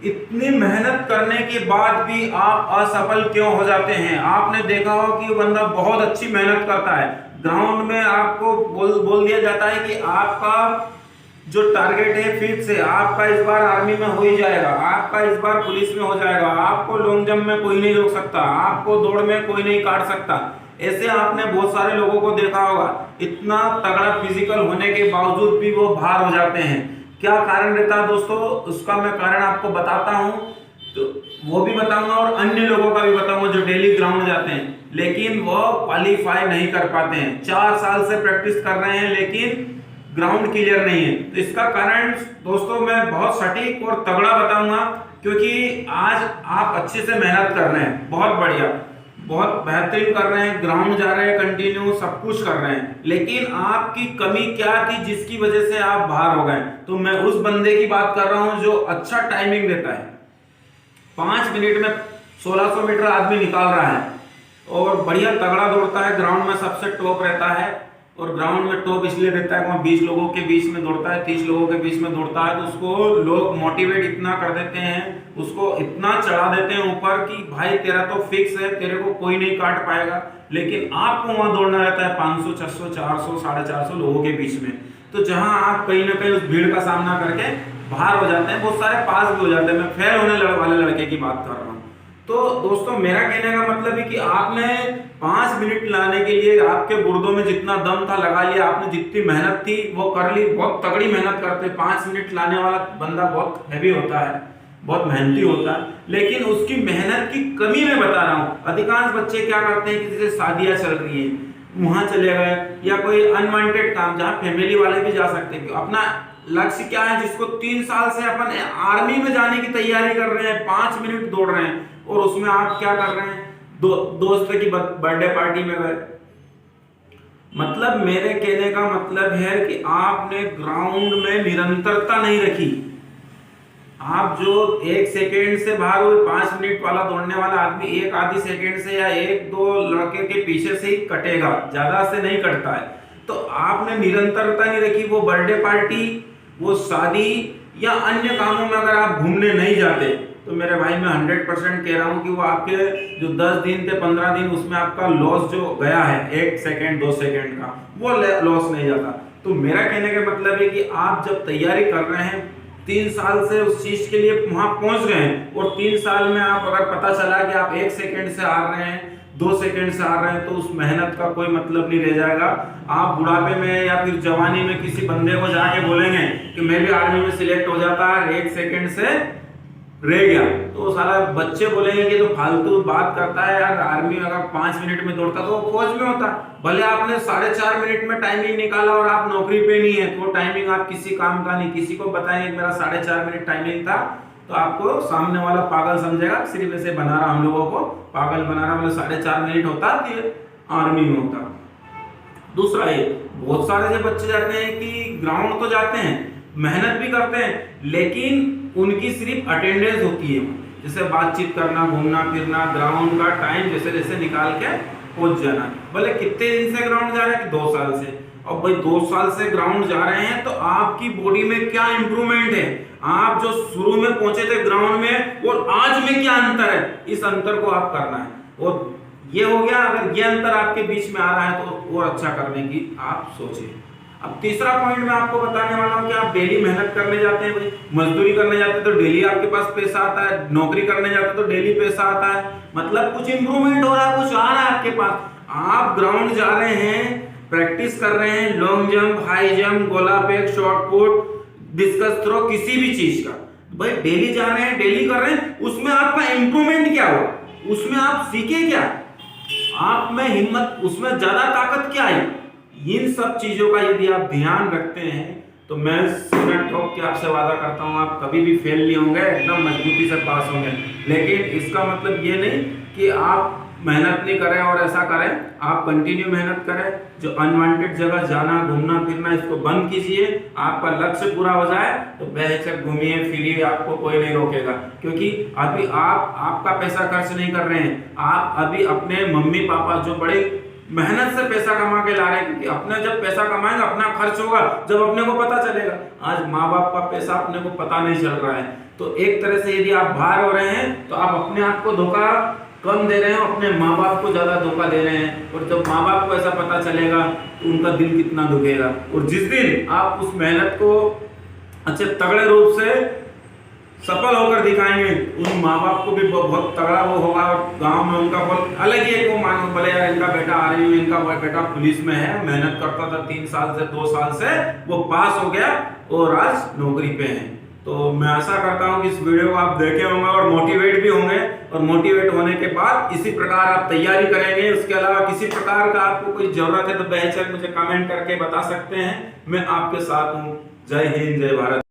इतनी मेहनत करने के बाद भी आप असफल क्यों हो जाते हैं? आपने देखा हो कि वो बंदा बहुत अच्छी मेहनत करता है, ग्राउंड में आपको बोल दिया जाता है कि आपका जो टारगेट है फिक्स है, आपका इस बार आर्मी में हो ही जाएगा, आपका इस बार पुलिस में हो जाएगा, आपको लॉन्ग जंप में कोई नहीं रोक सकता, आपको दौड़ में कोई नहीं काट सकता। ऐसे आपने बहुत सारे लोगों को देखा होगा, इतना तगड़ा फिजिकल होने के बावजूद भी वो बाहर हो जाते हैं। क्या कारण रहता है दोस्तों? उसका मैं कारण आपको बताता हूं, तो वो भी बताऊंगा और अन्य लोगों का भी बताऊंगा जो डेली ग्राउंड जाते हैं लेकिन वो क्वालिफाई नहीं कर पाते हैं। 4 साल से प्रैक्टिस कर रहे हैं लेकिन ग्राउंड क्लियर नहीं है। तो इसका कारण दोस्तों मैं बहुत सटीक और तगड़ा बताऊंगा, क्योंकि आज आप अच्छे से मेहनत कर रहे हैं, बहुत बढ़िया, बहुत बेहतरीन कर रहे हैं, ग्राउंड जा रहे हैं, कंटिन्यू सब कुछ कर रहे हैं, लेकिन आपकी कमी क्या थी जिसकी वजह से आप बाहर हो गए? तो मैं उस बंदे की बात कर रहा हूं जो अच्छा टाइमिंग देता है। 5 मिनट में 1600 मीटर आदमी निकाल रहा है और बढ़िया तगड़ा दौड़ता है, ग्राउंड में सबसे टॉप रहता है। और ग्राउंड में टॉप इसलिए रहता है, वहाँ 20 लोगों के बीच में दौड़ता है, 30 लोगों के बीच में दौड़ता है, तो उसको लोग मोटिवेट इतना कर देते हैं, उसको इतना चढ़ा देते हैं ऊपर कि भाई तेरा तो फिक्स है, तेरे को कोई नहीं काट पाएगा। लेकिन आपको वहाँ दौड़ना रहता है 500, 600, 400, 450 लोगों के बीच में। तो जहाँ आप कहीं ना कहीं उस भीड़ का सामना करके बाहर हो जाते हैं, बहुत सारे पास भी हो जाते हैं। मैं फेल होने वाले लड़के की बात कर रहा हूँ। तो दोस्तों मेरा कहने का मतलब है कि आपने 5 मिनट लाने के लिए आपके गुर्दों में जितना दम था लगा लिया, आपने जितनी मेहनत थी वो कर ली। बहुत तगड़ी मेहनत करते हैं, 5 मिनट लाने वाला बंदा बहुत हैवी होता है, बहुत मेहनती होता है, लेकिन उसकी मेहनत की कमी मैं बता रहा हूँ। अधिकांश बच्चे क्या करते हैं कि जैसे शादियां चल रही हैं वहां चले गए, या कोई अनवांटेड काम जहाँ फैमिली वाले भी जा सकते हैं। अपना लक्ष्य क्या है, जिसको 3 साल से अपन आर्मी में जाने की तैयारी कर रहे हैं, 5 मिनट दौड़ रहे हैं, और उसमें आप क्या कर रहे हैं, दोस्त की बर्थडे पार्टी में गए। मतलब मेरे कहने का मतलब है कि आपने ग्राउंड में निरंतरता नहीं रखी। आप जो 1 सेकेंड से बाहर हुए, 5 मिनट वाला दौड़ने वाला आदमी 1 आधी सेकेंड से या 1-2 लड़के के पीछे से ही कटेगा, ज्यादा से नहीं कटता है। तो आपने निरंतरता नहीं रखी। वो बर्थडे पार्टी, वो शादी या अन्य कामों में अगर आप घूमने नहीं जाते तो मेरे भाई मैं 100% कह रहा हूं कि वो आपके जो 10 दिन थे, 15 दिन, उसमें आपका लॉस जो गया है 1 सेकेंड 2 सेकेंड का, वो लॉस नहीं जाता। तो मेरा कहने का मतलब है कि आप जब तैयारी कर रहे हैं, 3 साल से उस चीज के लिए वहां पहुंच गए हैं, और 3 साल में आप अगर पता चला कि आप 1 सेकेंड से आ रहे हैं, 2 सेकेंड से आ रहे हैं, तो उस मेहनत का कोई मतलब नहीं रह जाएगा। आप बुढ़ापे में या फिर जवानी में किसी बंदे को जाके बोलेंगे कि मैं भी आर्मी में सिलेक्ट हो जाता है, 1 सेकेंड से रह गया, तो सारा बच्चे बोलेंगे कि तो फालतू बात करता है यार, आर्मी में अगर 5 मिनट में दौड़ता तो वो फौज में होता। भले आपने 4.5 मिनट में टाइमिंग निकाला और आप नौकरी पे नहीं है, तो टाइमिंग आप किसी काम का नहीं। किसी को बताएंगे मेरा 4.5 मिनट टाइमिंग था, तो आपको सामने वाला पागल समझेगा। सिर्फ ऐसे बना रहा, हम लोगों को पागल बना रहा, मतलब 4.5 मिनट होता आर्मी में होता। दूसरा ये, बहुत सारे जो बच्चे जाते हैं कि ग्राउंड तो जाते हैं, मेहनत भी करते हैं, लेकिन उनकी सिर्फ अटेंडेंस होती है, जैसे बातचीत करना, घूमना फिरना, ग्राउंड का टाइम जैसे जैसे निकाल के पहुंच जाना। भले कितने दिन से ग्राउंड जा रहे हैं कि 2 साल से, और भाई 2 साल से ग्राउंड जा रहे हैं तो आपकी बॉडी में क्या इंप्रूवमेंट है, आप जो शुरू में पहुंचे थे ग्राउंड में और आज में क्या अंतर है, इस अंतर को आप करना है। और ये हो गया, अगर ये अंतर आपके बीच में आ रहा है तो और अच्छा करने की आप सोचिए। अब तीसरा पॉइंट मैं आपको बताने वाला हूं कि आप डेली मेहनत करने जाते हैं, मजदूरी करने जाते हैं तो डेली आपके पास पैसा आता है, नौकरी करने जाते हैं तो डेली पैसा आता है, मतलब कुछ इंप्रूवमेंट हो रहा है, कुछ आ रहा है आपके पास। आप ग्राउंड जा रहे हैं, प्रैक्टिस कर रहे हैं, लॉन्ग जंप, हाई जंप, गोला फेंक, शॉट पुट, डिस्कस थ्रो, किसी भी चीज का भाई डेली जा रहे हैं, डेली कर रहे हैं, उसमें आपका इंप्रूवमेंट क्या हुआ, उसमें आप सीखे क्या, आप में हिम्मत, उसमें ज्यादा ताकत क्या आई। इन सब चीजों का यदि आप ध्यान रखते हैं तो मैं सीधा ठोक के आपसे वादा करता हूं आप कभी भी फेल नहीं होंगे, एकदम मजबूती से पास होंगे। लेकिन इसका मतलब ये नहीं कि आप मेहनत नहीं करें और ऐसा करें, आप कंटिन्यू मेहनत करें। जो अनवांटेड जगह जाना, घूमना फिरना, इसको बंद कीजिए। आपका लक्ष्य पूरा हो जाए तो बेहिचक घूमिए फिरिए, आपको कोई नहीं रोकेगा, क्योंकि अभी आप आपका पैसा खर्च नहीं कर रहे हैं, आप अभी अपने मम्मी पापा जो बड़े मेहनत से पैसा कमा के ला रहे हैं, क्योंकि अपने जब पैसा कमाएंगे अपना खर्च होगा जब अपने को पता चलेगा। आज माँ बाप का पैसा अपने को पता नहीं चल रहा है, तो एक तरह से यदि आप बाहर हो रहे हैं तो आप अपने आप को धोखा कम दे रहे हैं, अपने माँ बाप को ज्यादा धोखा दे रहे हैं। और जब माँ बाप को ऐसा पता चलेगा तो उनका दिल कितना दुखेगा। और जिस दिन आप उस मेहनत को अच्छे तगड़े रूप से सफल होकर दिखाएंगे, उन माँ बाप को भी बहुत तगड़ा वो होगा। और गांव में उनका बहुत अलग ही एक वो मान, बोले यार इनका बेटा आर्मी में, इनका बेटा पुलिस में है, मेहनत करता था 3 साल से 2 साल से, वो पास हो गया और आज नौकरी पे है। तो मैं आशा करता हूँ कि इस वीडियो को आप देखे होंगे और मोटिवेट भी होंगे। और मोटिवेट होने के बाद इसी प्रकार आप तैयारी करेंगे। उसके अलावा किसी प्रकार का आपको कोई जरूरत है तो बेहिचक मुझे कमेंट करके बता सकते हैं, मैं आपके साथ हूँ। जय हिंद, जय भारत।